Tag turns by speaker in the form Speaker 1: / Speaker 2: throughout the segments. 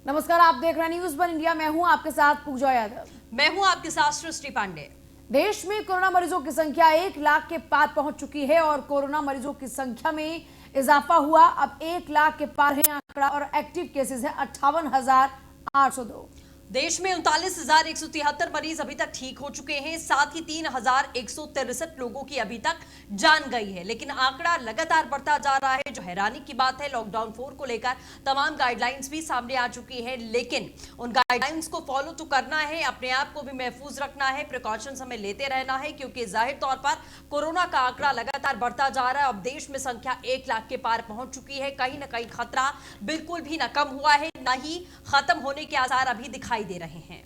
Speaker 1: नमस्कार, आप देख रहे हैं न्यूज वन इंडिया। मैं हूं आपके साथ पूजा यादव।
Speaker 2: मैं हूं आपके साथ सृष्टि पांडे।
Speaker 1: देश में कोरोना मरीजों की संख्या 1 लाख के पार पहुंच चुकी है और कोरोना मरीजों की संख्या में इजाफा हुआ। अब 1 लाख के पार है आंकड़ा और एक्टिव केसेस है 58,802।
Speaker 2: देश में 39,173 मरीज अभी तक ठीक हो चुके हैं। साथ ही 3,163 लोगों की अभी तक जान गई है, लेकिन आंकड़ा लगातार बढ़ता जा रहा है। जो हैरानी की बात है, लॉकडाउन 4 को लेकर तमाम गाइडलाइंस भी सामने आ चुकी है, लेकिन उन गाइडलाइंस को फॉलो तो करना है, अपने आप को भी महफूज रखना है, प्रिकॉशंस हमें लेते रहना है, क्योंकि जाहिर तौर पर कोरोना का आंकड़ा लगातार बढ़ता जा रहा है। अब देश में संख्या 1 लाख के पार पहुंच चुकी है। कहीं ना कहीं खतरा बिल्कुल भी न कम हुआ है, न ही खत्म होने के आसार अभी दिखाई दे रहे हैं।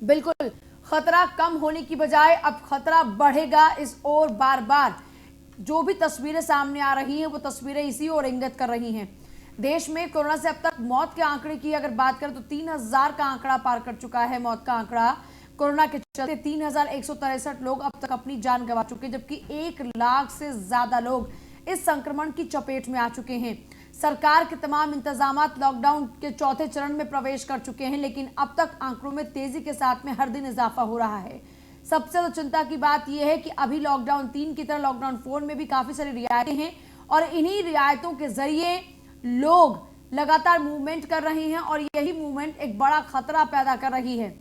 Speaker 1: बिल्कुल, खतरा कम होने की बजाय अब खतरा बढ़ेगा इस ओर। बार बार जो भी तस्वीरें सामने आ रही हैं वो तस्वीरें इसी ओर इंगित कर रही हैं। देश में कोरोना से अब तक मौत के आंकड़े की अगर बात करें तो 3,000 का आंकड़ा पार कर चुका है। मौत का आंकड़ा कोरोना के चलते 3,163 लोग अब तक अपनी जान गंवा चुके, जबकि 1 लाख से ज्यादा लोग इस संक्रमण की चपेट में आ चुके हैं। सरकार के तमाम इंतजामात लॉकडाउन के चौथे चरण में प्रवेश कर चुके हैं, लेकिन अब तक आंकड़ों में तेजी के साथ में हर दिन इजाफा हो रहा है। सबसे ज्यादा चिंता की बात यह है कि अभी लॉकडाउन 3 की तरह लॉकडाउन 4 में भी काफी सारी रियायतें हैं और इन्हीं रियायतों के जरिए लोग लगातार मूवमेंट कर रहे हैं और यही मूवमेंट एक बड़ा खतरा पैदा कर रही है।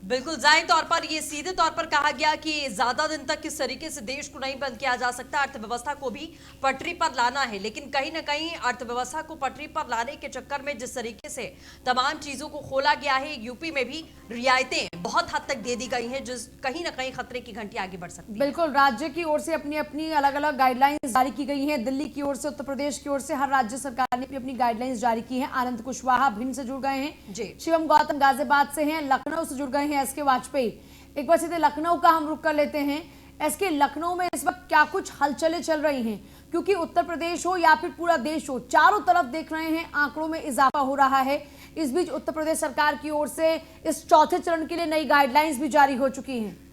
Speaker 2: बिल्कुल, जाहिर तौर पर ये सीधे तौर पर कहा गया कि ज्यादा दिन तक किस तरीके से देश को नहीं बंद किया जा सकता, अर्थव्यवस्था को भी पटरी पर लाना है। लेकिन कहीं ना कहीं अर्थव्यवस्था को पटरी पर लाने के चक्कर में जिस तरीके से तमाम चीजों को खोला गया है, यूपी में भी रियायतें बहुत हद तक दे दी गई हैं, जिस कहीं ना कहीं खतरे की घंटी आगे बढ़ सकती है।
Speaker 1: बिल्कुल, राज्य की ओर से अपनी अपनी अलग अलग गाइडलाइंस जारी की गई हैं। दिल्ली की ओर से, उत्तर प्रदेश की ओर से हर राज्य सरकार ने अपनी गाइडलाइंस जारी की है। आनंद कुशवाहा भिंड से जुड़ गए हैं
Speaker 2: जी,
Speaker 1: शिवम गौतम गाजियाबाद से हैं, लखनऊ से जुड़ गए हैं एसके वाजपेयी। एक बार सीधे लखनऊ का हम रुख कर लेते हैं। एसके, लखनऊ में इस वक्त क्या कुछ हलचलें चल रही हैं? क्योंकि उत्तर प्रदेश हो या फिर पूरा देश हो, चारों तरफ देख रहे हैं आंकड़ों में इजाफा हो रहा है। इस बीच उत्तर प्रदेश सरकार की ओर से इस चौथे चरण के लिए नई गाइडलाइंस भी जारी हो चुकी हैं।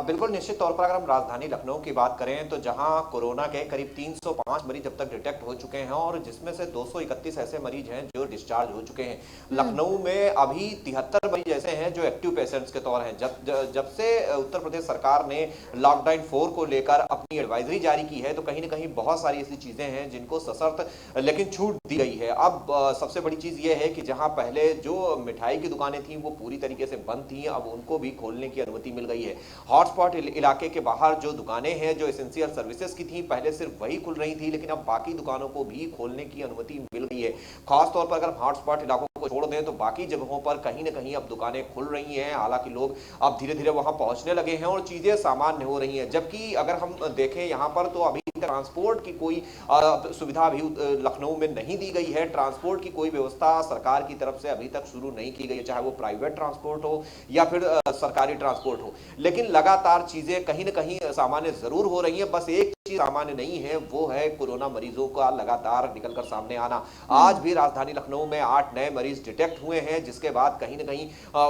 Speaker 3: बिल्कुल, निश्चित तौर पर अगर हम राजधानी लखनऊ की बात करें तो जहां कोरोना के करीब 305 मरीज अब तक डिटेक्ट हो चुके हैं और जिसमें से 231 ऐसे मरीज हैं जो डिस्चार्ज हो चुके हैं। लखनऊ में अभी 73 मरीज ऐसे हैं जो एक्टिव पेशेंट्स के तौर हैं। जब से उत्तर प्रदेश सरकार ने लॉकडाउन 4 को लेकर अपनी एडवाइजरी जारी की है तो कहीं ना कहीं बहुत सारी ऐसी चीजें हैं जिनको सशर्त लेकिन छूट दी गई है। अब सबसे बड़ी चीज ये है कि जहां पहले जो मिठाई की दुकानें थी वो पूरी तरीके से बंद थी, अब उनको भी खोलने की अनुमति मिल गई है। हॉटस्पॉट इलाके के बाहर जो दुकानें हैं जो एसेंशियल सर्विसेज की थी, पहले सिर्फ वही खुल रही थी, लेकिन अब बाकी दुकानों को भी खोलने की अनुमति मिल गई है। खासतौर पर अगर हम हॉटस्पॉट इलाकों को छोड़ दें तो बाकी जगहों पर कहीं ना कहीं अब दुकानें खुल रही हैं। हालांकि लोग अब धीरे धीरे वहां पहुंचने लगे हैं और चीजें सामान्य हो रही हैं। जबकि अगर हम देखें यहाँ पर तो अभी ट्रांसपोर्ट की कोई सुविधा भी लखनऊ में नहीं दी गई है। ट्रांसपोर्ट की कोई व्यवस्था सरकार की तरफ से अभी तक शुरू नहीं की गई है, चाहे वो प्राइवेट ट्रांसपोर्ट हो या फिर सरकारी ट्रांसपोर्ट हो। लेकिन लगातार चीजें कहीं ना कहीं सामान्य जरूर हो रही है। बस एक चीज सामान्य नहीं है, वो है कोरोना मरीजों का लगातार निकलकर सामने आना। आज भी राजधानी लखनऊ में 8 नए मरीज डिटेक्ट हुए हैं, जिसके बाद कहीं ना कहीं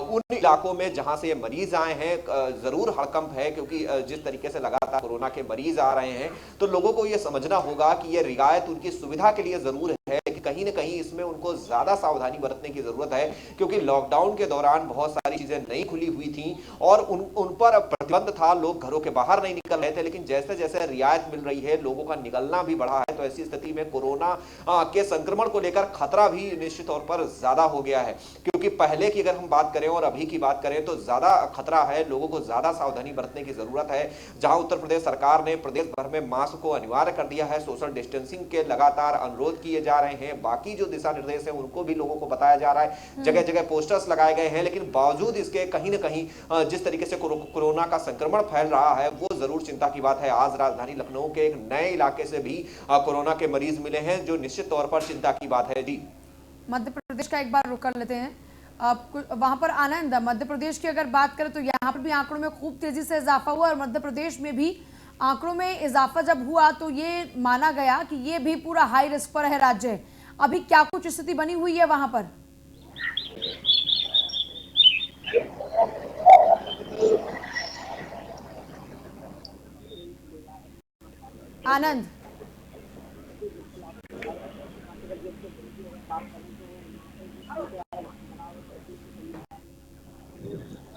Speaker 3: उन इलाकों में जहां से ये मरीज आए हैं जरूर हड़कंप है, क्योंकि जिस तरीके से लगातार कोरोना के मरीज आ रहे हैं तो लोगों को यह समझना होगा कि यह रियायत उनकी सुविधा के लिए जरूर है कि कहीं ना कहीं इसमें उनको ज्यादा सावधानी बरतने की जरूरत है, क्योंकि लॉकडाउन के दौरान बहुत सारी चीजें नहीं खुली हुई थी और उन पर प्रतिबंध था। लोग घरों के बाहर नहीं निकल रहे थे, लेकिन जैसे जैसे रियायत मिल रही है लोगों का निकलना भी बढ़ा है, तो ऐसी स्थिति में कोरोना के संक्रमण को लेकर खतरा भी निश्चित तौर पर ज्यादा हो गया है। क्योंकि पहले की अगर हम बात करें और अभी की बात करें तो ज्यादा खतरा है, लोगों को ज्यादा सावधानी बरतने की जरूरत है। जहां उत्तर प्रदेश सरकार ने प्रदेश भर में मास्क को अनिवार्य कर दिया है, सोशल डिस्टेंसिंग के लगातार अनुरोध किए जा रहे हैं, बाकी जो दिशा निर्देश है उनको भी लोगों को बताया जा रहा है, जगह जगह पोस्टर्स लगाए गए हैं। लेकिन बावजूद इसके कहीं ना कहीं जिस तरीके से कोरोना का संक्रमण फैल रहा है वो जरूर चिंता की बात है। आज राजधानी लखनऊ के एक नए इलाके से भी कोरोना के मरीज मिले हैं, जो निश्चित तौर पर चिंता की बात है। जी,
Speaker 1: मध्य प्रदेश का एक बार रुक कर लेते हैं। वहां पर आनंद, मध्य प्रदेश की अगर बात करें तो यहाँ पर भी आंकड़ों में खूब तेजी से इजाफा हुआ और मध्य प्रदेश में भी आंकड़ों में इजाफा जब हुआ तो ये माना गया कि ये भी पूरा हाई रिस्क पर है राज्य। अभी क्या कुछ स्थिति बनी हुई है वहां पर? आनंद,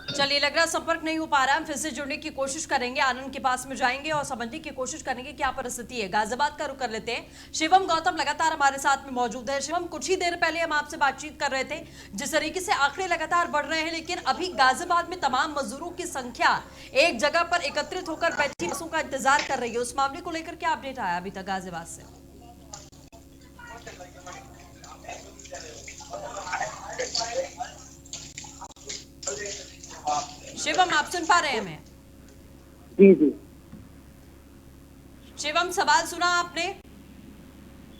Speaker 2: चलिए, लग रहा संपर्क नहीं हो पा रहा है। हम फिर से जुड़ने की कोशिश करेंगे, आनंद के पास में जाएंगे और समझने की कोशिश करेंगे क्या परिस्थिति है। गाजियाबाद का रुख कर लेते हैं। शिवम गौतम लगातार हमारे साथ में मौजूद है। शिवम, कुछ ही देर पहले हम आपसे बातचीत कर रहे थे, जिस तरीके से आंकड़े लगातार बढ़ रहे हैं, लेकिन अभी गाजियाबाद में तमाम मजदूरों की संख्या एक जगह पर एकत्रित होकर बैठी बसों का इंतजार कर रही है। उस मामले को लेकर क्या अपडेट आया अभी तक गाजियाबाद से? शिवम, आप सुन पा रहे हैं हमें?
Speaker 4: जी जी
Speaker 2: शिवम, सवाल सुना आपने?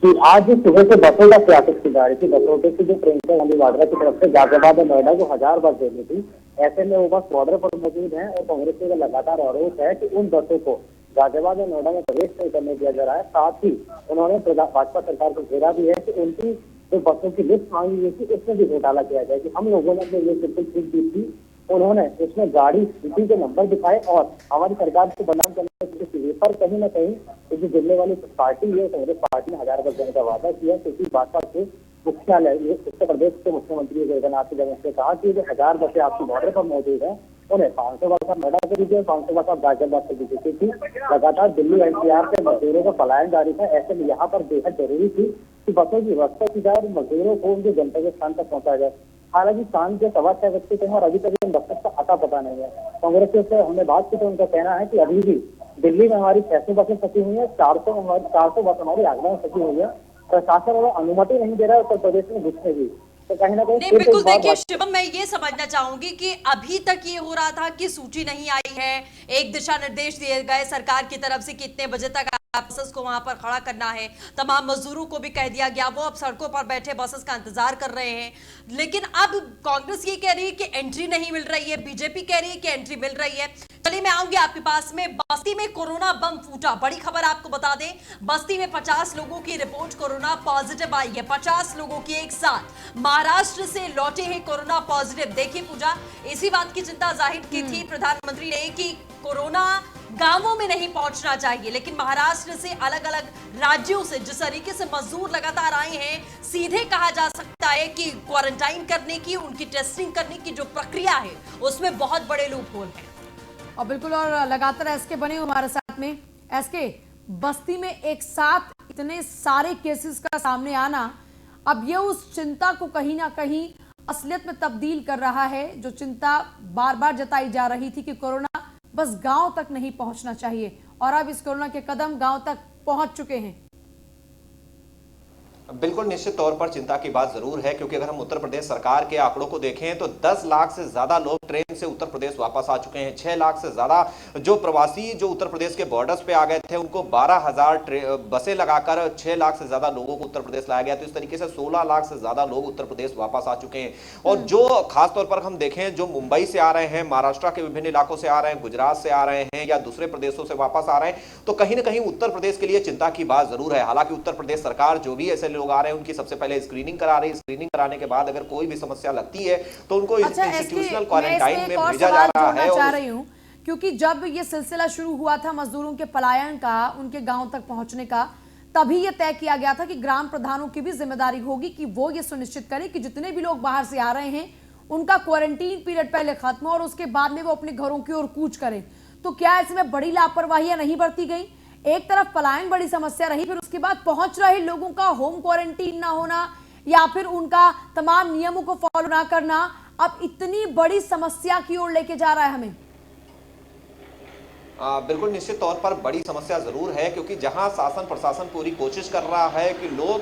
Speaker 4: जी। आज सुबह से बसों का ट्रैफिक की जा रही थी। बसों पे से जो प्रियंका गांधी वाड्रा की तरफ से गाजियाबाद और नोएडा को 1000 बस देनी थी। ऐसे में वो बस बॉर्डर पर मौजूद है और कांग्रेस का लगातार आरोप है कि उन बसों को गाजियाबाद और नोएडा में प्रवेश नहीं करने दिया जा रहा है। साथ ही उन्होंने भाजपा सरकार को घेरा भी है कि उनकी जो बसों की लिस्ट मांगी गई थी उसमें भी घोटाला किया जाए। कि हम लोगों ने जो ये बिल्कुल ठीक दी थी, उन्होंने उसमें गाड़ी स्थिति के नंबर दिखाए और हमारी सरकार को बदनाम करने की कोशिश। पर कहीं ना कहीं जो दिल्ली वाली पार्टी है, कांग्रेस पार्टी ने 1000 बस देने का वादा किया, क्योंकि भाजपा के मुख्यालय उत्तर प्रदेश के मुख्यमंत्री जगन्नाथ ने कहा कि जो 1000 बसें आपकी बॉर्डर पर मौजूद है, उन्हें 500 बस आप नोएडा के दीजिए, 500 बस आप गाजियाबाद से दीजिए। क्योंकि लगातार दिल्ली एनसीआर से मजदूरों का पलायन जारी था। ऐसे में यहाँ पर बेहद जरूरी थी कि बसों की व्यवस्था की जाए और मजदूरों को उनके गंतव्य स्थान तक पहुंचाया जाए। हालांकि शाम के 6:15 बज चुके हैं और अभी तक इन बसों का अता पता नहीं है। कांग्रेस से हमने बात की तो उनका कहना है कि अभी भी दिल्ली में हमारी 600 बसें फंसी हुई है, 400 बस हमारी आगरा में फंसी हुई है। प्रशासन वाला अनुमति नहीं दे रहा है उत्तर प्रदेश में घुसने की। तो कहीं ना कहीं
Speaker 2: नहीं, बिल्कुल। देखिए शिवम, मैं ये समझना चाहूंगी कि अभी तक ये हो रहा था कि सूची नहीं आई है, एक दिशा निर्देश दिए गए सरकार की तरफ से कितने बजे तक बसेस को वहां पर खड़ा करना है, तमाम मजदूरों को भी कह दिया गया, वो अब सड़कों पर बैठे बसेस का इंतजार कर रहे हैं। लेकिन अब कांग्रेस ये कह रही है कि एंट्री नहीं मिल रही है, बीजेपी कह रही है कि एंट्री मिल रही है। चलिए, मैं आऊंगी आपके पास में। बस्ती में कोरोना बम फूटा, बड़ी खबर आपको बता दें। बस्ती में 50 लोगों की रिपोर्ट कोरोना पॉजिटिव आई है। 50 लोगों की एक साथ महाराष्ट्र से लौटे हैं कोरोना पॉजिटिव। देखिए पूजा, इसी बात की चिंता जाहिर की थी प्रधानमंत्री ने कि कोरोना गांवों में नहीं पहुंचना चाहिए, लेकिन महाराष्ट्र से अलग अलग राज्यों से जिस तरीके से मजदूर लगातार आए हैं, सीधे कहा जा सकता है कि क्वारंटाइन करने की, उनकी टेस्टिंग करने की जो प्रक्रिया है उसमें बहुत बड़े लूप होल हैं।
Speaker 1: और बिल्कुल, और लगातार एसके बने हमारे साथ में। एसके, बस्ती में एक साथ इतने सारे केसेस का सामने आना अब ये उस चिंता को कहीं ना कहीं असलियत में तब्दील कर रहा है, जो चिंता बार बार जताई जा रही थी कि कोरोना बस गांव तक नहीं पहुंचना चाहिए, और अब इस कोरोना के कदम गांव तक पहुंच चुके हैं।
Speaker 3: बिल्कुल, निश्चित तौर पर चिंता की बात जरूर है, क्योंकि अगर हम उत्तर प्रदेश सरकार के आंकड़ों को देखें तो 10 लाख से ज्यादा लोग ट्रेन से उत्तर प्रदेश वापस आ चुके हैं। 6 लाख से ज्यादा जो प्रवासी जो उत्तर प्रदेश के बॉर्डर्स पे आ गए थे, उनको 12,000 बसें लगाकर 6 लाख से ज्यादा लोगों को उत्तर प्रदेश लाया गया। तो इस तरीके से 16 लाख से ज्यादा लोग उत्तर प्रदेश वापस आ चुके हैं। और जो खासतौर पर हम देखें, जो मुंबई से आ रहे हैं, महाराष्ट्र के विभिन्न इलाकों से आ रहे हैं, गुजरात से आ रहे हैं या दूसरे प्रदेशों से वापस आ रहे हैं, तो कहीं ना कहीं उत्तर प्रदेश के लिए चिंता की बात जरूर है। हालांकि उत्तर प्रदेश सरकार जो भी ऐसे लोग आ रहे हैं उनकी सबसे पहले स्क्रीनिंग करा रही है। स्क्रीनिंग कराने के बाद अगर कोई भी समस्या लगती है तो उनको इंस्टीट्यूशनल क्वारंटाइन में भेजा जा रहा है।
Speaker 1: चाह रही हूं, क्योंकि जब ये सिलसिला शुरू हुआ था मजदूरों के पलायन का, उनके गांव तक पहुंचने का, तभी ये तय किया गया था कि ग्राम प्रधानों की भी जिम्मेदारी होगी कि वो ये सुनिश्चित करें कि जितने भी लोग बाहर से आ रहे हैं उनका क्वारंटीन पीरियड पहले खत्म हो और उसके बाद में वो अपने घरों की ओर कूच करें। तो क्या इसमें बड़ी लापरवाही नहीं बरती गई? एक तरफ पलायन बड़ी समस्या रही, फिर उसके बाद पहुंच रहे लोगों का होम क्वारंटीन ना होना या फिर उनका तमाम नियमों को फॉलो ना करना अब इतनी बड़ी समस्या की ओर लेके जा रहा है हमें।
Speaker 3: बिल्कुल, निश्चित तौर पर बड़ी समस्या जरूर है, क्योंकि जहां शासन प्रशासन पूरी कोशिश कर रहा है कि लोग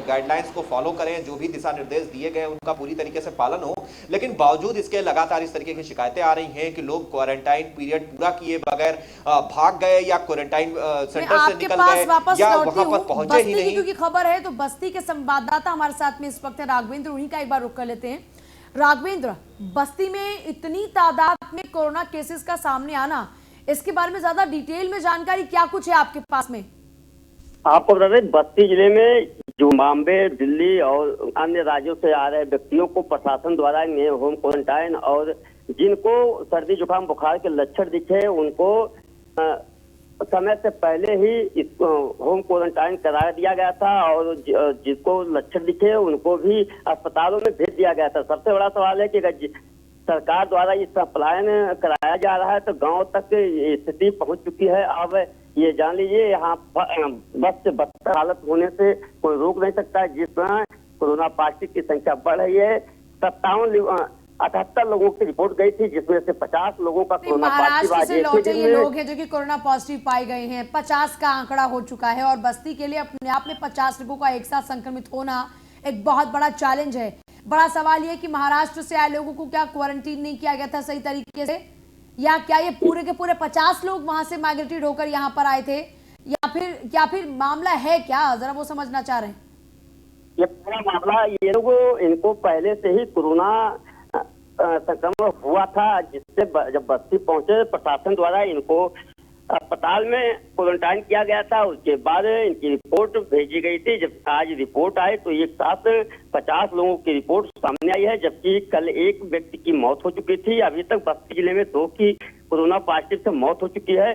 Speaker 3: गाइडलाइंस को फॉलो करें, जो भी दिशा निर्देश दिए गए उनका पूरी तरीके से पालन हो, लेकिन बावजूद इसके लगातार इस तरीके की शिकायतें आ रही हैं कि लोग क्वारंटाइन पीरियड पूरा किए बगैर भाग गए या क्वारंटाइन सेंटर से निकल गए या वहां पर पहुंचे ही नहीं।
Speaker 1: क्योंकि खबर है तो बस्ती के संवाददाता हमारे साथ में इस वक्त है राघवेंद्र, उन्हीं का एक बार रुख कर लेते हैं। राघवेंद्र, बस्ती में इतनी तादाद में कोरोना केसेस का सामने आना, इसके बारे में ज्यादा डिटेल में जानकारी क्या कुछ है आपके पास में?
Speaker 4: आपको बता दें, बस्ती जिले में जो बॉम्बे, दिल्ली और अन्य राज्यों से आ रहे व्यक्तियों को प्रशासन द्वारा होम क्वारंटाइन और जिनको सर्दी जुकाम बुखार के लक्षण दिखे उनको
Speaker 5: समय से पहले ही इसको होम क्वारंटाइन करा दिया गया था और जिसको लक्षण दिखे उनको भी अस्पतालों में भेज दिया गया था। सबसे बड़ा सवाल है कि अगर सरकार द्वारा ये पलायन कराया जा रहा है तो गांव तक स्थिति पहुंच चुकी है। अब ये जान लीजिए यहाँ बस से बदतर हालत होने से कोई रोक नहीं सकता। जिस तरह कोरोना पॉजिटिव की संख्या बढ़ रही है, 78 लोगों की रिपोर्ट गई थी जिसमें से 50 लोगों का कोरोना पॉजिटिव
Speaker 1: महाराष्ट्र से लौटे ये लोग हैं जो कि कोरोना पॉजिटिव पाए गए हैं। 50 का आंकड़ा हो चुका है और बस्ती के लिए अपने आप में 50 लोगों का एक साथ संक्रमित होना एक बहुत बड़ा चैलेंज है। बड़ा सवाल ये कि महाराष्ट्र से आए लोगों को क्या क्वारंटीन नहीं किया गया था सही तरीके से, या क्या ये पूरे के पूरे 50 लोग वहां से माइग्रेटेड होकर यहाँ पर आए थे, या फिर मामला है क्या, जरा वो समझना चाह रहे हैं।
Speaker 5: ये पूरा मामला ये लोग इनको पहले से ही कोरोना संक्रमण हुआ था, जिससे जब बस्ती पहुंचे प्रशासन द्वारा इनको अस्पताल में क्वारंटाइन किया गया था। उसके बाद इनकी रिपोर्ट भेजी गई थी। जब आज रिपोर्ट आई तो एक साथ 50 लोगों की रिपोर्ट सामने आई है, जबकि कल एक व्यक्ति की मौत हो चुकी थी। अभी तक बस्ती जिले में 2 की कोरोना पॉजिटिव से मौत हो चुकी है।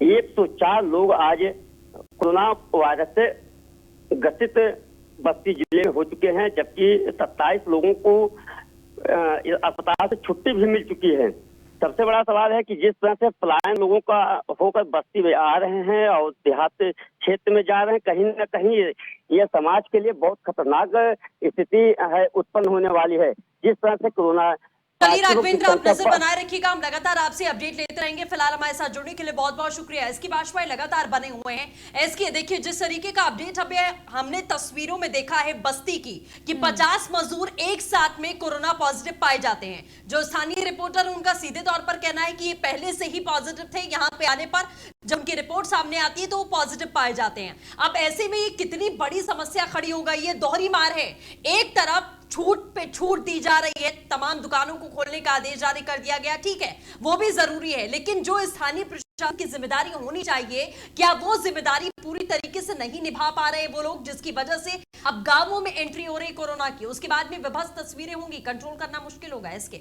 Speaker 5: 104 लोग आज कोरोना वायरस से ग्रसित बस्ती जिले में हो चुके हैं, जबकि 27 लोगों को अस्पताल से छुट्टी भी मिल चुकी है। सबसे बड़ा सवाल है कि जिस तरह से पलायन लोगों का होकर बस्ती में आ रहे हैं और देहात क्षेत्र में जा रहे हैं, कहीं न कहीं ये समाज के लिए बहुत खतरनाक स्थिति है उत्पन्न होने वाली है। जिस तरह से कोरोना
Speaker 2: चलिए राघवेंद्र, आप नजर बनाए रखिएगा, हम लगातार आपसे अपडेट लेते रहेंगे। फिलहाल हमारे साथ जुड़ने के लिए बहुत बहुत शुक्रिया। एसके बाजपेयी लगातार बने हुए हैं। एसके देखिए, जिस तरीके का अपडेट हमने तस्वीरों में देखा है बस्ती की कि 50 मजदूर एक साथ में कोरोना पॉजिटिव पाए जाते हैं। जो स्थानीय रिपोर्टर उनका सीधे तौर पर कहना है कि ये पहले से ही पॉजिटिव थे, यहाँ पे आने पर जब उनकी रिपोर्ट सामने आती है तो वो पॉजिटिव पाए जाते हैं। अब ऐसे में ये कितनी बड़ी समस्या खड़ी हो गई है, दोहरी मार है। एक तरफ छूट पे छूट दी जा रही है, तमाम दुकानों को खोलने का आदेश जारी कर दिया गया, ठीक है, वो भी जरूरी है, लेकिन जो स्थानीय प्रशासन की जिम्मेदारी होनी चाहिए, क्या वो जिम्मेदारी पूरी तरीके से नहीं निभा पा रहे वो लोग, जिसकी वजह से अब गांवों में एंट्री हो रही कोरोना की, उसके बाद में विभत्स तस्वीरें होंगी, कंट्रोल करना मुश्किल होगा इसके।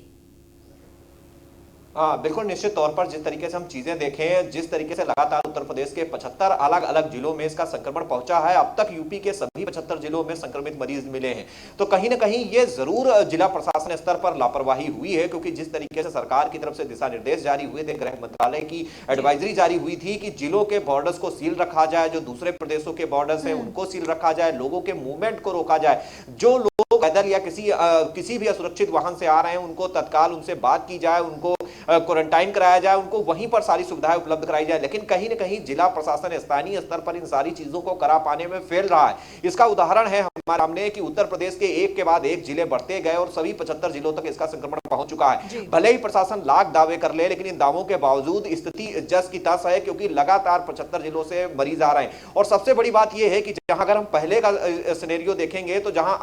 Speaker 3: हाँ बिल्कुल, निश्चित तौर पर जिस तरीके से हम चीजें देखें, जिस तरीके से लगातार उत्तर प्रदेश के 75 अलग अलग जिलों में इसका संक्रमण पहुंचा है, अब तक यूपी के सभी 75 जिलों में संक्रमित मरीज मिले हैं, तो कहीं ना कहीं ये जरूर जिला प्रशासन स्तर पर लापरवाही हुई है। क्योंकि जिस तरीके से सरकार की तरफ से दिशा निर्देश जारी हुए थे, गृह मंत्रालय की एडवाइजरी जारी हुई थी कि जिलों के बॉर्डर्स को सील रखा जाए, जो दूसरे प्रदेशों के बॉर्डर्स हैं उनको सील रखा जाए, लोगों के मूवमेंट को रोका जाए, जो लोग पैदल या किसी भी असुरक्षित वाहन से आ रहे हैं उनको तत्काल उनसे बात की जाए, उनको क्वारंटाइन कराया जाए, उनको वहीं पर सारी सुविधाएं उपलब्ध कराई जाए। लेकिन कहीं ना कहीं जिला प्रशासन स्थानीय स्तर पर इन सारी चीजों को करा पाने में फेल रहा है। इसका उदाहरण है हमारे सामने कि उत्तर प्रदेश के एक के बाद एक जिले बढ़ते गए और सभी 75 जिलों तक इसका संक्रमण पहुंच चुका है। भले ही प्रशासन लाख दावे कर ले, लेकिन इन दावों के बावजूद स्थिति जस की तस है, क्योंकि लगातार 75 जिलों से मरीज आ रहे हैं। और सबसे बड़ी बात यह है कि जहां अगर हम पहले का सिनेरियो देखेंगे तो जहां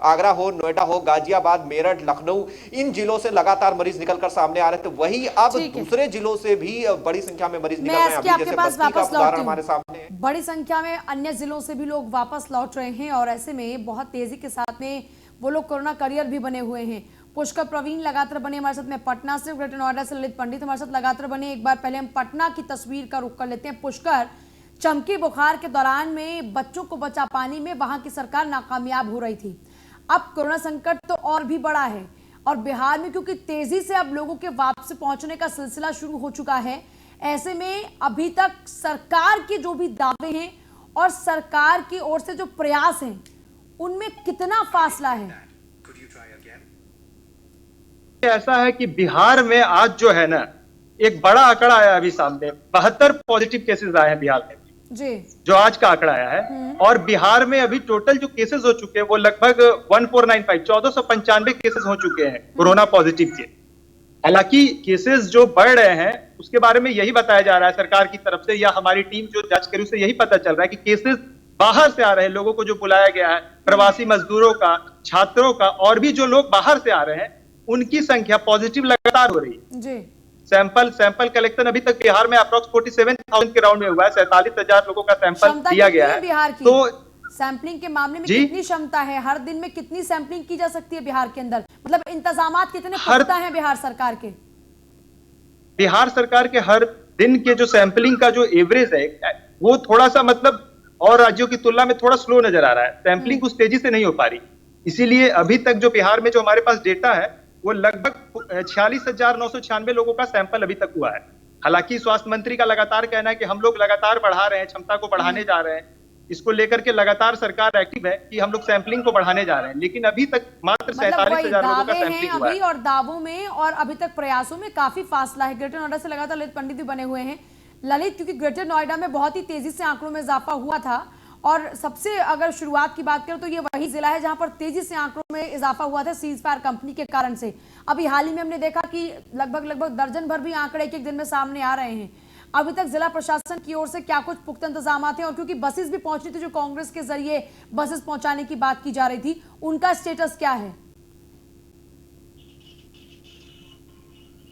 Speaker 3: आगरा हो, नोएडा हो, गाजियाबाद, मेरठ, लखनऊ, इन जिलों से लगातार मरीज निकलकर सामने आ रहे थे, वही अब दूसरे जिलों से भी बड़ी संख्या में मरीज निकल रहे हैं।
Speaker 1: आपके पास वापस लौट
Speaker 3: हमारे सामने
Speaker 1: बड़ी संख्या में अन्य जिलों से भी लोग वापस लौट रहे हैं और ऐसे में बहुत तेजी के साथ में वो लोग कोरोना करियर भी बने हुए हैं। पुष्कर प्रवीण लगातार बने हमारे साथ में पटना से, ग्रेटर नोएडा से ललित पंडित हमारे साथ लगातार बने। एक बार पहले हम पटना की तस्वीर का रुख कर लेते हैं। पुष्कर, चमकी बुखार के दौरान में बच्चों को बचा पाने में वहां की सरकार नाकामयाब हो रही थी। अब कोरोना संकट तो और भी बड़ा है और बिहार में क्योंकि तेजी से अब लोगों के वापस पहुंचने का सिलसिला शुरू हो चुका है, ऐसे में अभी तक सरकार के जो भी दावे हैं और सरकार की ओर से जो प्रयास हैं उनमें कितना फासला है?
Speaker 6: ऐसा है कि बिहार में आज जो है ना, एक बड़ा आंकड़ा आया अभी सामने, 72 पॉजिटिव केसेस आए हैं बिहार में
Speaker 1: जी, जो
Speaker 6: आज का आंकड़ा आया है। और बिहार में अभी टोटल जो केसेस हो चुके हैं वो लगभग 1495 केसेस हो चुके हैं कोरोना पॉजिटिव के। हालांकि केसेस जो बढ़ रहे हैं उसके बारे में यही बताया जा रहा है सरकार की तरफ से, या हमारी टीम जो जांच करी उससे यही पता चल रहा है कि केसेस बाहर से आ रहे हैं, लोगों को जो बुलाया गया है, प्रवासी मजदूरों का, छात्रों का, और भी जो लोग बाहर से आ रहे हैं उनकी संख्या पॉजिटिव लगातार हो रही है
Speaker 1: जी।
Speaker 6: सैंपल कलेक्शन अभी तक बिहार में अप्रॉक्स 47,000 के राउंड में हुआ है। 47,000 लोगों का सैंपल दिया गया है।
Speaker 1: बिहार की तो सैंपलिंग के मामले में कितनी क्षमता है? हर दिन में कितनी सैंपलिंग की जा सकती है बिहार के अंदर? मतलब इंतजामात कितने पुख्ता हैं बिहार सरकार के?
Speaker 6: बिहार सरकार के हर दिन के जो सैंपलिंग का जो एवरेज है वो थोड़ा सा मतलब और राज्यों की तुलना में थोड़ा स्लो नजर आ रहा है। सैंपलिंग उस तेजी से नहीं हो पा रही, इसीलिए अभी तक जो बिहार में जो हमारे पास डेटा है वो लगभग 46,996 लोगों का सैंपल अभी तक हुआ है। हालांकि स्वास्थ्य मंत्री का लगातार कहना है कि हम लोग लगातार बढ़ा रहे हैं, क्षमता को बढ़ाने जा रहे हैं, इसको लेकर के लगातार सरकार एक्टिव है कि हम लोग सैंपलिंग को बढ़ाने जा रहे हैं, लेकिन अभी तक मात्र
Speaker 1: मतलब वही
Speaker 6: 47,000 लोगों का
Speaker 1: दावे
Speaker 6: सैंपलिंग
Speaker 1: हैं
Speaker 6: हुआ
Speaker 1: अभी
Speaker 6: है।
Speaker 1: और दावों में और अभी तक प्रयासों में काफी फासला है। ग्रेटर नोएडा से लगातार ललित पंडित भी बने हुए हैं। ललित, क्योंकि ग्रेटर नोएडा में बहुत ही तेजी से आंकड़ों में इजाफा हुआ था और सबसे अगर शुरुआत की बात करें तो ये वही जिला है जहां पर तेजी से आंकड़ों में इजाफा हुआ था सीज फायर कंपनी के कारण से। अभी हाल ही में हमने देखा कि लगभग दर्जन भर भी आंकड़े एक एक दिन में सामने आ रहे हैं। अभी तक जिला प्रशासन की ओर से क्या कुछ पुख्ता इंतजाम थे, और क्योंकि बसेस भी पहुंच रही थी, जो कांग्रेस के जरिए बसेस पहुंचाने की बात की जा रही थी, उनका स्टेटस क्या है?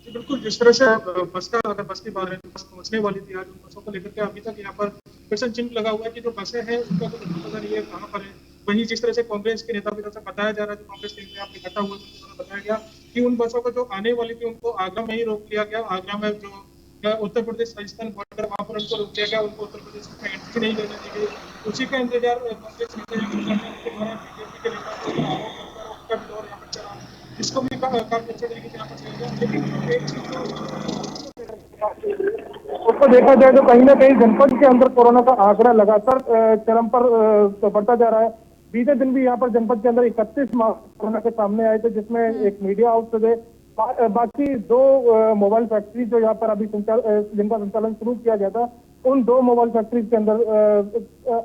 Speaker 7: बिल्कुल, जिस तरह से अगर बस की बात है, बस पहुंचने वाली थी आज, उन बसों को लेकर के अभी तक यहाँ पर क्वेश्चन चिन्ह लगा हुआ है कि जो बसें हैं उनका कुछ पता नहीं है कहाँ पर है। वहीं जिस तरह से कांग्रेस के नेता की तरफ से बताया जा रहा है, जो कांग्रेस के यहाँ इकट्ठा हुए थे, बताया गया कि उन बसों को जो आने वाली थी उनको आगरा में ही रोक लिया गया। आगरा में जो उत्तर प्रदेश राजस्थान बॉर्डर, वहाँ पर उनको रोक लिया गया, उनको उत्तर प्रदेश में एंट्री नहीं करने दी गई। उसी का इंतजार कांग्रेस नेता बीजेपी के नेता को आरोप करता है, उनका भी दौर यहाँ पर चला, इसको भी काफी अच्छे तरीके से यहाँ पर चल गया। लेकिन एक चीज उसको देखा जाए तो कहीं ना कहीं जनपद के अंदर कोरोना का आंकड़ा लगातार चरम पर बढ़ता जा रहा है। बीते दिन भी यहाँ पर जनपद के अंदर 31 मामले कोरोना के सामने आए थे, जिसमें एक मीडिया हाउस से बाकी 2 मोबाइल फैक्ट्री जो यहाँ पर अभी जिनका संचालन शुरू किया गया था, उन 2 मोबाइल फैक्ट्री के अंदर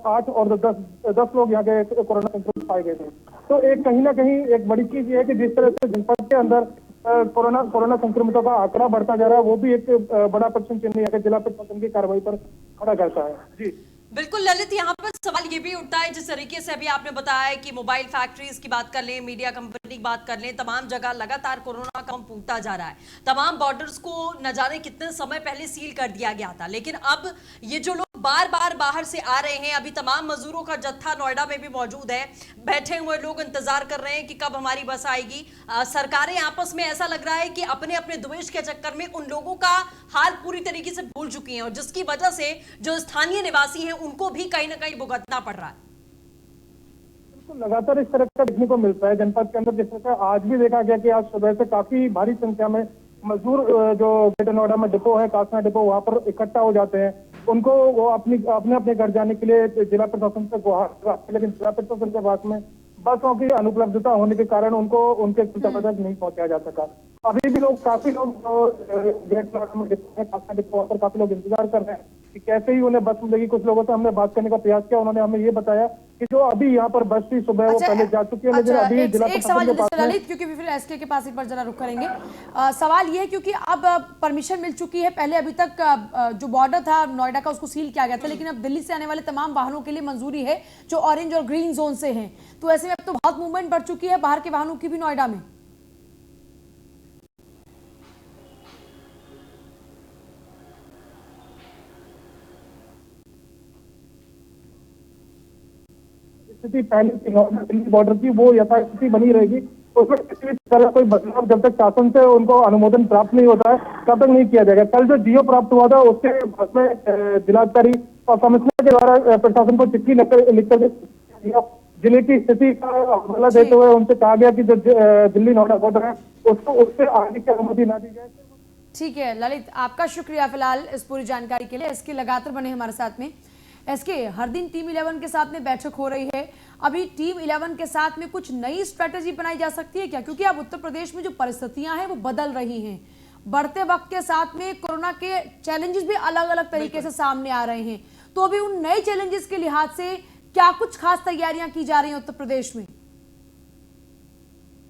Speaker 7: 8 और 10 लोग यहाँ के कोरोना संक्रमित पाए गए थे। तो एक कहीं ना कहीं एक बड़ी चीज ये है कि जिस तरह से जनपद के अंदर कोरोना संक्रमितों का आंकड़ा बढ़ता जा रहा है, वो भी एक बड़ा प्रश्न चिन्ह यहाँ के जिला प्रशासन की कार्रवाई पर खड़ा करता है। जी
Speaker 2: बिल्कुल ललित, यहाँ पर सवाल ये भी उठता है, जिस तरीके से अभी आपने बताया कि मोबाइल फैक्ट्रीज की बात कर लें, मीडिया कंपनी की बात कर लें, तमाम जगह लगातार कोरोना कम फूटता जा रहा है। तमाम बॉर्डर्स को न जाने कितने समय पहले सील कर दिया गया था, लेकिन अब ये जो लोग बार बार बाहर से आ रहे हैं, अभी तमाम मजदूरों का जत्था नोएडा में भी मौजूद है, बैठे हुए लोग इंतजार कर रहे हैं कि कब हमारी बस आएगी। सरकारें आपस में ऐसा लग रहा है कि अपने अपने द्वेष के चक्कर में उन लोगों का हाल पूरी तरीके से भूल चुकी हैं, और जिसकी वजह से जो स्थानीय निवासी हैं उनको भी कहीं ना कहीं भुगतना पड़ रहा है।
Speaker 7: बिल्कुल, लगातार इस तरह का देखने को मिलता है जनपद के अंदर। जिस तरह से आज भी देखा गया कि आज सुबह से काफी भारी संख्या में मजदूर जो ग्रेटर नोएडा में डिपो है, कासना डिपो, वहाँ पर इकट्ठा हो जाते हैं। उनको वो अपने घर जाने के लिए जिला प्रशासन से गुहार लगाते हैं, लेकिन जिला प्रशासन के पास में बसों की अनुपलब्धता होने के कारण उनको उनके समय तक नहीं पहुंचाया जा सका। अभी भी काफी लोग ग्रेटर नोएडा में डिपो है, कासना डिपो पर काफी लोग इंतजार कर रहे हैं कि कैसे ही उन्हें बस मिलेगी। कुछ लोगों से हमने बात करने का प्रयास किया, उन्होंने हमें ये बताया कि जो अभी यहाँ पर बस थी सुबह वो पहले जा चुकी है, लेकिन अभी जिला
Speaker 1: एक सवाल ललित, क्योंकि फिर एसके के पास एक बार जरा रुक करेंगे। सवाल ये है क्योंकि अब परमिशन मिल चुकी है, पहले अभी तक जो बॉर्डर था नोएडा का उसको सील किया गया था, लेकिन अब दिल्ली से आने वाले तमाम वाहनों के लिए मंजूरी है जो ऑरेंज और ग्रीन जोन से हैं। तो ऐसे में अब तो बहुत मूवमेंट बढ़ चुकी है बाहर के वाहनों की भी नोएडा में।
Speaker 7: स्थिति पहले दिल्ली बॉर्डर की वो यथास्थिति बनी रहेगी, उसमें किसी भी तरह कोई बदलाव जब तक शासन से उनको अनुमोदन प्राप्त नहीं होता है तब तक नहीं किया जाएगा। कल जो जियो प्राप्त हुआ था उसके उसमें जिलाधिकारी और कमिश्नर के द्वारा प्रशासन को चिट्ठी लिखकर जिले की स्थिति का हवाला देते हुए उनसे कहा गया कि जो दिल्ली नोएडा बॉर्डर है उसको उससे आगे की अनुमति ना दी जाए।
Speaker 1: ठीक है ललित, आपका शुक्रिया फिलहाल इस पूरी जानकारी के लिए। इसके लगातार बने हमारे साथ में। एसके, हर दिन टीम 11 के साथ में बैठक हो रही है, अभी टीम 11 के साथ में कुछ नई स्ट्रेटेजी बनाई जा सकती है क्या? क्योंकि अब उत्तर प्रदेश में जो परिस्थितियां हैं वो बदल रही हैं, बढ़ते वक्त के साथ में कोरोना के चैलेंजेस भी अलग अलग तरीके से सामने आ रहे हैं। तो अभी उन नए चैलेंजेस के लिहाज से क्या कुछ खास तैयारियां की जा रही हैं उत्तर प्रदेश में?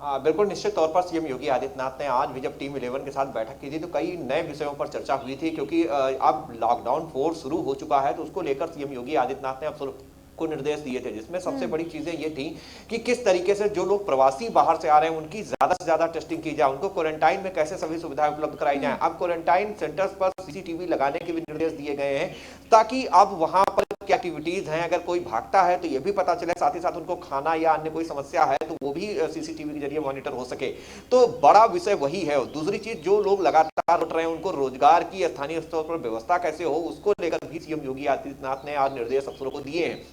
Speaker 3: बिल्कुल, निश्चित तौर पर सीएम योगी आदित्यनाथ ने आज भी जब टीम 11 के साथ बैठक की थी तो कई नए विषयों पर चर्चा हुई थी, क्योंकि अब लॉकडाउन 4 शुरू हो चुका है, तो उसको लेकर सीएम योगी आदित्यनाथ ने अफसरों को निर्देश दिए थे, जिसमें सबसे बड़ी चीजें ये थी कि किस तरीके से जो लोग प्रवासी बाहर से आ रहे हैं उनकी ज्यादा से ज्यादा टेस्टिंग की जाए, उनको क्वारंटाइन में कैसे सभी सुविधाएं उपलब्ध कराई जाएं। अब क्वारंटाइन सेंटर्स पर सीसीटीवी लगाने के भी निर्देश दिए गए हैं, ताकि अब वहां पर की एक्टिविटीज हैं, अगर कोई भागता है तो ये भी पता चले, साथ ही साथ उनको खाना या अन्य कोई समस्या है तो वो भी सीसीटीवी के जरिए मॉनिटर हो सके। तो बड़ा विषय वही है। और दूसरी चीज, जो लोग लगातार उठ रहे हैं उनको रोजगार की स्थानीय स्तर पर व्यवस्था कैसे हो, उसको लेकर भी सीएम योगी आदित्यनाथ ने आज निर्देश अफसरों को दिए हैं।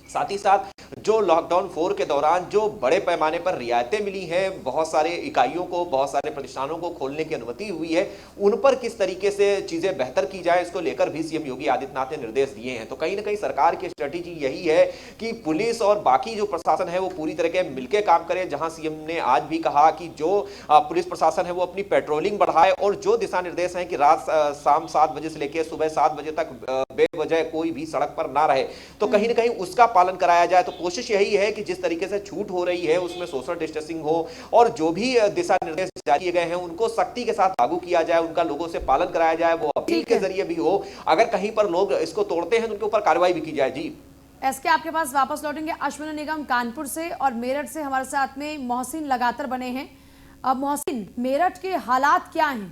Speaker 3: साथ ही साथ जो लॉकडाउन 4 के दौरान जो बड़े पैमाने पर रियायतें मिली हैं, बहुत सारे इकाइयों को, बहुत सारे प्रतिष्ठानों को खोलने की अनुमति हुई है, उन पर किस तरीके से चीजें बेहतर की जाए, इसको लेकर भी सीएम योगी आदित्यनाथ ने निर्देश दिए हैं। तो कहीं ना कहीं सरकार की स्ट्रेटेजी यही है कि पुलिस और बाकी जो प्रशासन है वो पूरी तरह के मिलकर काम करे। जहां सीएम ने आज भी कहा कि जो पुलिस प्रशासन है वो अपनी पेट्रोलिंग बढ़ाए और जो दिशा निर्देश हैं कि रात शाम 7 बजे से लेकर सुबह 7 बजे तक बेवजह कोई भी सड़क पर ना रहे, तो कहीं ना कहीं उसका पालन कराया जाए। तो कोशिश यही है कि जिस तरीके से छूट हो रही है उसमें सोशल डिस्टेंसिंग हो और जो भी दिशा निर्देश जारी किए गए हैं उनको सख्ती के साथ लागू किया जाए, उनका लोगों से पालन कराया जाए, वो अपील के जरिए भी हो। अगर कहीं पर लोग इसको तोड़ते हैं तो उनके ऊपर कार्रवाई भी की जाए। जी
Speaker 1: एसके, आपके पास वापस लौटेंगे। अश्विनी निगम कानपुर से और मेरठ से हमारे साथ में मोहसिन लगातार बने हैं। अब मोहसिन, मेरठ के हालात क्या हैं?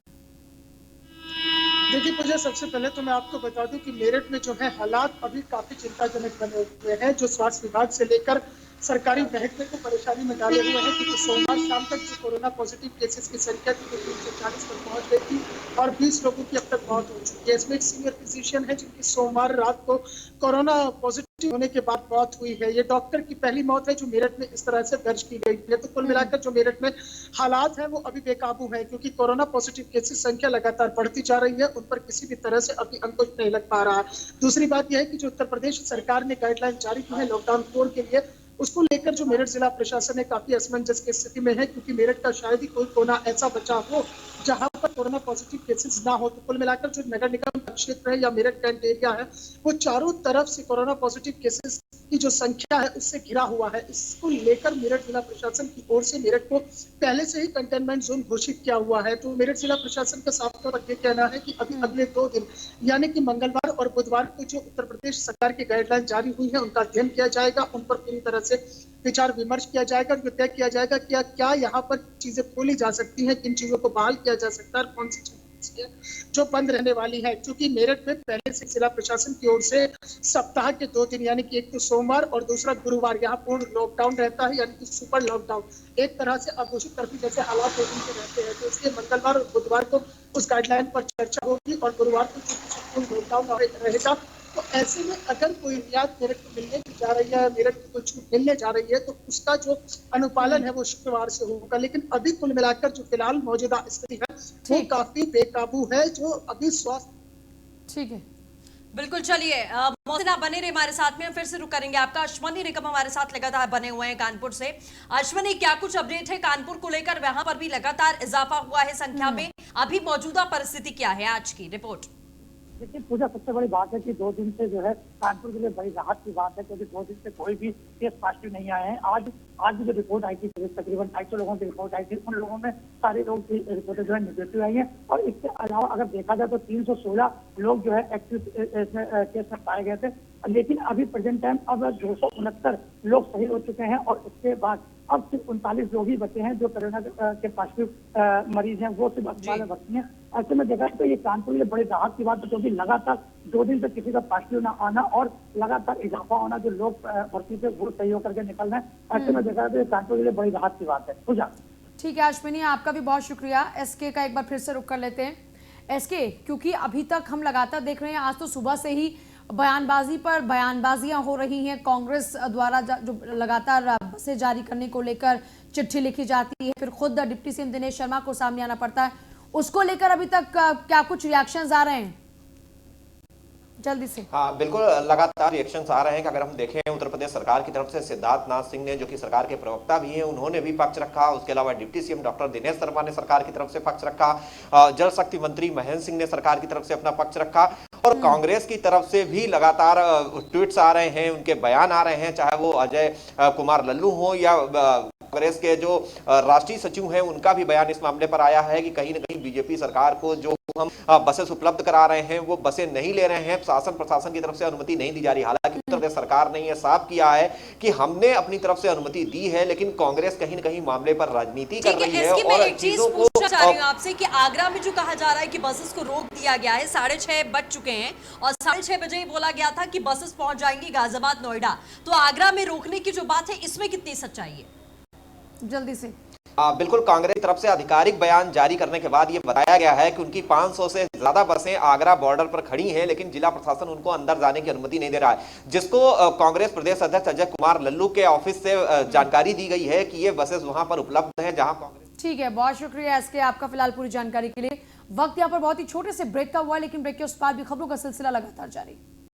Speaker 8: देखिए पूजा, सबसे पहले तो मैं आपको बता दूं कि मेरठ में जो है हालात अभी काफी चिंताजनक बने हुए हैं, जो स्वास्थ्य विभाग से लेकर सरकारी महकमे को परेशानी में डाले हुए हैं। क्योंकि सोमवार शाम तक जो कोरोना पॉजिटिव केसेस की संख्या थी वो 340 तक पहुंच गई थी और 20 लोगों की अब तक मौत हो चुकी है। इसमें एक सीनियर फिजिशियन है जिनकी सोमवार रात को कोरोना पॉजिटिव होने के बाद मौत हुई है। ये डॉक्टर की पहली मौत है जो मेरठ में इस तरह से दर्ज की गई है। तो कुल मिलाकर जो मेरठ में हालात है वो अभी बेकाबू है, क्योंकि कोरोना पॉजिटिव केसेस संख्या लगातार बढ़ती जा रही है, उन पर किसी भी तरह से अभी अंकुश नहीं लग पा रहा है। दूसरी बात यह है कि जो उत्तर प्रदेश सरकार ने गाइडलाइन जारी की है लॉकडाउन 4 के लिए, उसको लेकर जो मेरठ जिला प्रशासन है काफी असमंजस की स्थिति में है, क्योंकि मेरठ का शायद ही कोई कोना ऐसा बचा हो जहां पर कोरोना पॉजिटिव केसेस ना हो। तो कुल मिलाकर जो नगर निगम का क्षेत्र है या मेरठ कैंट एरिया है वो चारों तरफ से कोरोना पॉजिटिव केसेस की जो संख्या है उससे घिरा हुआ है। इसको लेकर मेरठ जिला प्रशासन की ओर से मेरठ को पहले से ही कंटेनमेंट जोन घोषित किया हुआ है। तो मेरठ जिला प्रशासन का साफ तौर पर यह कहना है कि अभी अगले 2 दिन यानी कि मंगलवार और बुधवार को जो उत्तर प्रदेश सरकार की गाइडलाइन जारी हुई है उनका अध्ययन किया जाएगा, उन पर पूरी तरह से विचार विमर्श किया जाएगा, जो तय किया जाएगा क्या यहाँ पर चीजें खोली जा सकती हैं, किन चीजों को बहाल किया जा सकता है, कौन सी चीजें जो बंद रहने वाली है। क्योंकि मेरठ में पहले से जिला प्रशासन की ओर से सप्ताह के 2 दिन यानी कि एक तो सोमवार और दूसरा गुरुवार यहाँ पूर्ण लॉकडाउन रहता है, यानी कि सुपर लॉकडाउन, एक तरह से अघोषित कर्फ्यू जैसे हालात के रहते हैं। तो इसलिए मंगलवार और बुधवार को उस गाइडलाइन पर चर्चा होगी और गुरुवार को पूर्ण लॉकडाउन रहेगा। तो ऐसे में अगर कोई रियायत मेरठ को मिलने जा रही है, मेरठ को कोई छूट मिलने जा रही है, तो उसका जो अनुपालन है वो शुक्रवार से होगा। लेकिन अभी कुल मिलाकर जो फिलहाल मौजूदा स्थिति है वो काफी बेकाबू है, जो अभी स्वास्थ्य।
Speaker 1: ठीक है,
Speaker 2: बिल्कुल। चलिए मोहसिन, आप बने रहे हमारे साथ में, हम फिर से रुक करेंगे आपका। अश्विनी निगम हमारे साथ लगातार बने हुए हैं कानपुर से। अश्विनी, क्या कुछ अपडेट है कानपुर को लेकर? वहां पर भी लगातार इजाफा हुआ है संख्या में, अभी मौजूदा परिस्थिति क्या है? आज की रिपोर्ट।
Speaker 4: देखिए पूजा, सबसे बड़ी बात है कि 2 दिन से जो है कानपुर के लिए बड़ी राहत की बात है, क्योंकि 2 दिन से कोई भी केस पॉजिटिव नहीं आए हैं। आज जो रिपोर्ट आई थी तकरीबन 250 लोगों की रिपोर्ट आई थी, उन लोगों में सारे लोग की रिपोर्टें जो है नेगेटिव आई है। और इसके अलावा अगर देखा जाए तो 316 लोग जो है एक्टिव केस में पाए गए थे, लेकिन अभी प्रेजेंट टाइम अब 269 लोग सही हो चुके हैं और उसके बाद अब सिर्फ 39 लोग ही बचे हैं जो कोरोना के पॉजिटिव मरीज हैं, वो सिर्फ अस्पताल में भर्ती हैं। ऐसे में देखा तो ये कानपुर के लिए बड़ी राहत की बात है, क्योंकि लगातार 2 दिन से किसी का पॉजिटिव ना आना और लगातार इजाफा होना, जो लोग भर्ती पे वो सही होकर के निकल रहे हैं। ऐसे में देखा तो ये कानपुर के लिए बड़ी राहत की बात है। पूजा,
Speaker 1: ठीक है अश्विनी, आपका भी बहुत शुक्रिया। एसके का एक बार फिर से रुक कर लेते हैं। एसके, क्योंकि अभी तक हम लगातार देख रहे हैं, आज तो सुबह से ही बयानबाजी पर बयानबाजियां हो रही हैं। कांग्रेस द्वारा जो लगातार बसें जारी करने को लेकर चिट्ठी लिखी जाती है, फिर खुद डिप्टी सीएम दिनेश शर्मा को सामने आना पड़ता है, उसको लेकर अभी तक क्या कुछ रिएक्शंस आ रहे हैं? जल्दी से।
Speaker 3: हाँ बिल्कुल, लगातार रिएक्शंस आ रहे हैं कि अगर हम देखें उत्तर प्रदेश सरकार की तरफ से सिद्धार्थ नाथ सिंह ने, जो कि सरकार के प्रवक्ता भी हैं, उन्होंने भी पक्ष रखा। उसके अलावा deputy CM doctor Dinesh Sharma ने सरकार की तरफ से पक्ष रखा, जल शक्ति मंत्री महेंद्र सिंह ने सरकार की तरफ से अपना पक्ष रखा और कांग्रेस की तरफ से भी लगातार ट्वीट्स आ रहे हैं, उनके बयान आ रहे हैं, चाहे वो अजय कुमार लल्लू हो या कांग्रेस के जो राष्ट्रीय सचिव हैं उनका भी बयान इस मामले पर आया है कि कहीं ना कहीं बीजेपी सरकार को जो हम बसेस उपलब्ध करा रहे हैं वो बसें नहीं ले रहे हैं, शासन प्रशासन की तरफ से अनुमति नहीं दी जा रही। हालांकि उत्तर प्रदेश सरकार ने यह साफ किया है कि हमने अपनी तरफ से अनुमति दी है, लेकिन कांग्रेस कहीं ना कहीं मामले पर राजनीति कर रही है।
Speaker 2: मैं
Speaker 3: और
Speaker 2: एक चीज पूछना चाह रही हूँ आपसे कि आगरा में जो कहा जा रहा है कि बसेस को रोक दिया गया है, 6:30 बज चुके हैं और 6:30 बजे ही बोला गया था कि बसेस पहुंच जाएंगी गाजियाबाद नोएडा, तो आगरा में रोकने की जो बात है इसमें कितनी सच्चाई है?
Speaker 1: जल्दी से
Speaker 3: बिल्कुल, कांग्रेस की तरफ से आधिकारिक बयान जारी करने के बाद ये बताया गया है कि उनकी 500 से ज्यादा बसें आगरा बॉर्डर पर खड़ी हैं, लेकिन जिला प्रशासन उनको अंदर जाने की अनुमति नहीं दे रहा है, जिसको कांग्रेस प्रदेश अध्यक्ष अजय कुमार लल्लू के ऑफिस से जानकारी दी गई है कि ये बसेस वहां पर उपलब्ध हैं जहां कांग्रेस।
Speaker 1: ठीक है, बहुत शुक्रिया एसके आपका फिलहाल पूरी जानकारी के लिए। वक्त यहाँ पर बहुत ही छोटे से ब्रेक का हुआ, लेकिन ब्रेक के उस पार भी खबरों का सिलसिला लगातार जारी।